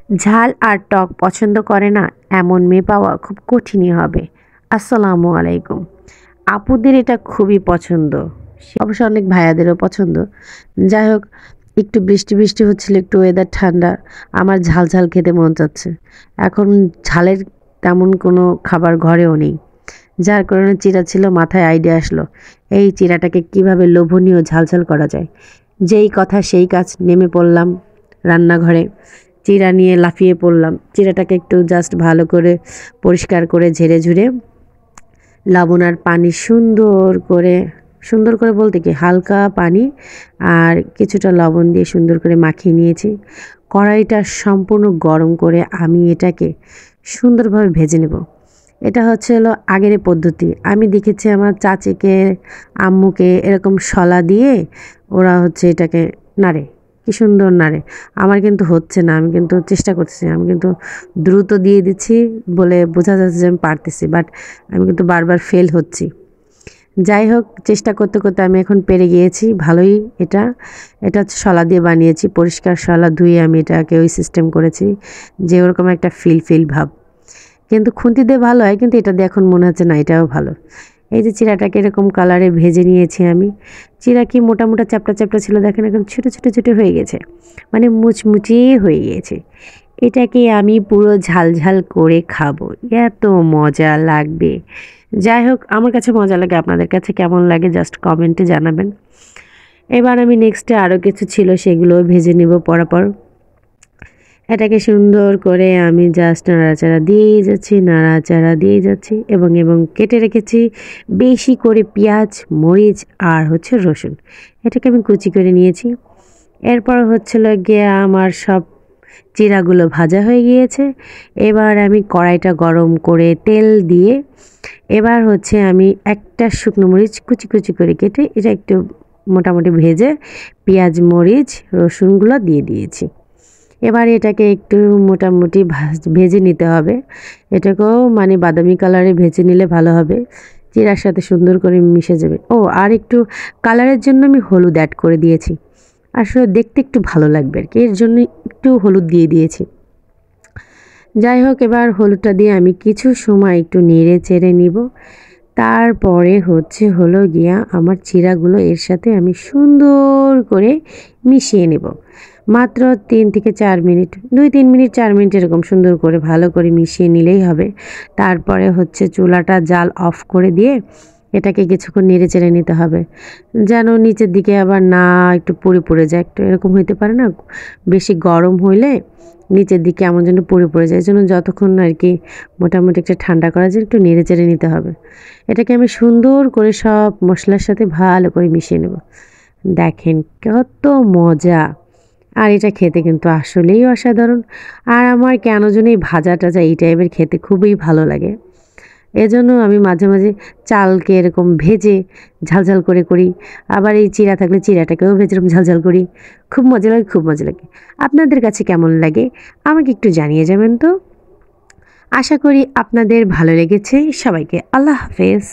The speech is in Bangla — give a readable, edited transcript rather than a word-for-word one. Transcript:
ঝাল আর টক পছন্দ করে না এমন মেয়ে পাওয়া খুব কঠিনই হবে। আসসালামু আলাইকুম। আপুদের এটা খুবই পছন্দ, অবশ্য অনেক ভাইয়াদেরও পছন্দ। যাই হোক, একটু বৃষ্টি বৃষ্টি হচ্ছিল, একটু ওয়েদার ঠান্ডা, আমার ঝাল ঝাল খেতে মন চাচ্ছে। এখন ঝালের তেমন কোনো খাবার ঘরেও নেই, যার কারণে চিড়া ছিল, মাথায় আইডিয়া আসলো এই চিড়াটাকে কিভাবে লোভনীয় ঝাল ঝাল করা যায়। যেই কথা সেই কাজ, নেমে পড়লাম রান্নাঘরে, চিড়া নিয়ে লাফিয়ে পড়লাম। চিড়াটাকে একটু জাস্ট ভালো করে পরিষ্কার করে ঝেড়ে ঝুড়ে লবণ আর পানি সুন্দর করে বলতে কি হালকা পানি আর কিছুটা লবণ দিয়ে সুন্দর করে মাখিয়ে নিয়েছি। কড়াইটা সম্পূর্ণ গরম করে আমি এটাকে সুন্দরভাবে ভেজে নেব। এটা হলো আগের পদ্ধতি। আমি দেখেছি আমার চাচিকে, আম্মুকে এরকম শলা দিয়ে ওরা এটাকে নাড়ে, কি সুন্দর নাড়ে। আমার কিন্তু হচ্ছে না, আমি কিন্তু চেষ্টা করতেছি, আমি কিন্তু দ্রুত দিয়ে দিচ্ছি বলে বোঝা যাচ্ছে যে আমি পারতেছি, বাট আমি কিন্তু বারবার ফেল হচ্ছি। যাই হোক, চেষ্টা করতে করতে আমি এখন পেরে গিয়েছি ভালোই। এটা শলা দিয়ে বানিয়েছি, পরিষ্কার শলা ধুয়ে আমি এটাকে ওই সিস্টেম করেছি যে ওরকম একটা ফিল ভাব। কিন্তু খুন্তি দিয়ে ভালো হয়, কিন্তু এটা দিয়ে এখন মনে হচ্ছে না এটাও ভালো। এই যে চিড়াটাকে এরকম কালারে ভেজে নিয়েছি আমি। চিড়া কি মোটা মোটা চ্যাপটা চ্যাপটা ছিল, দেখেন এখন ছোটো ছোটো ছোটো হয়ে গেছে, মানে মুচমুচে হয়ে গিয়েছে। এটাকে আমি পুরো ঝাল ঝাল করে খাবো, এত মজা লাগবে। যাই হোক, আমার কাছে মজা লাগে, আপনাদের কাছে কেমন লাগে জাস্ট কমেন্টে জানাবেন। এবার আমি নেক্সটে আরও কিছু ছিল সেগুলো ভেজে নেব পরপর। এটাকে সুন্দর করে আমি জাস্ট নাড়াচাড়া দিয়ে যাচ্ছি এবং কেটে রেখেছি বেশি করে পেঁয়াজ, মরিচ আর রসুন। এটাকে আমি কুচি করে নিয়েছি। এরপর গিয়ে আমার সব চিড়াগুলো ভাজা হয়ে গিয়েছে। এবার আমি কড়াইটা গরম করে তেল দিয়ে এবার আমি একটা শুকনো মরিচ কুচি কুচি করে কেটে এটা একটু মোটামুটি ভেজে পেঁয়াজ, মরিচ, রসুনগুলো দিয়ে দিয়েছি। এবার এটাকে একটু মোটামুটি ভেজে নিতে হবে। এটাকেও মানে বাদামি কালারে ভেজে নিলে ভালো হবে, চিড়ার সাথে সুন্দর করে মিশে যাবে। আর একটু কালারের জন্য আমি হলুদ অ্যাড করে দিয়েছি, আসলে দেখতে একটু ভালো লাগবে আর কি, এর জন্য একটু হলুদ দিয়ে দিয়েছি। যাই হোক, এবার হলুদটা দিয়ে আমি কিছু সময় একটু নেড়ে চেড়ে নিব। তারপরে গিয়া আমার চিড়াগুলো এর সাথে আমি সুন্দর করে মিশিয়ে নেব। মাত্র 3 থেকে 4 মিনিট, 2-3 মিনিট 4 মিনিট এরকম সুন্দর করে ভালো করে মিশিয়ে নিলেই হবে। তারপরে চুলাটা জাল অফ করে দিয়ে এটাকে কিছুক্ষণ নেড়ে চেড়ে নিতে হবে, যেন নিচের দিকে আবার না একটু পুড়ে পুড়ে যায়। একটু এরকম হইতে পারে না, বেশি গরম হইলে নিচের দিকে এমন যেন পুড়ে পড়ে যায়। এই জন্য যতক্ষণ আর কি মোটামুটি একটা ঠান্ডা করা যায় একটু নেড়ে চেড়ে নিতে হবে। এটাকে আমি সুন্দর করে সব মশলার সাথে ভালো করে মিশিয়ে নেব। দেখেন কত মজা, আর এটা খেতে কিন্তু আসলেই অসাধারণ। আর আমার কেন যেন এই ভাজা টাজা এই টাইপের খেতে খুবই ভালো লাগে। এজন্য আমি মাঝে মাঝে চালকে এরকম ভেজে ঝালঝাল করে করি, আবার এই চিড়া থাকলে চিড়াটাকেও ভেজে এরকম ঝালঝাল করি। খুব মজা লাগে, খুব মজা লাগে। আপনাদের কাছে কেমন লাগে আমাকে একটু জানিয়ে যাবেন তো। আশা করি আপনাদের ভালো লেগেছে। সবাইকে আল্লাহ হাফেজ।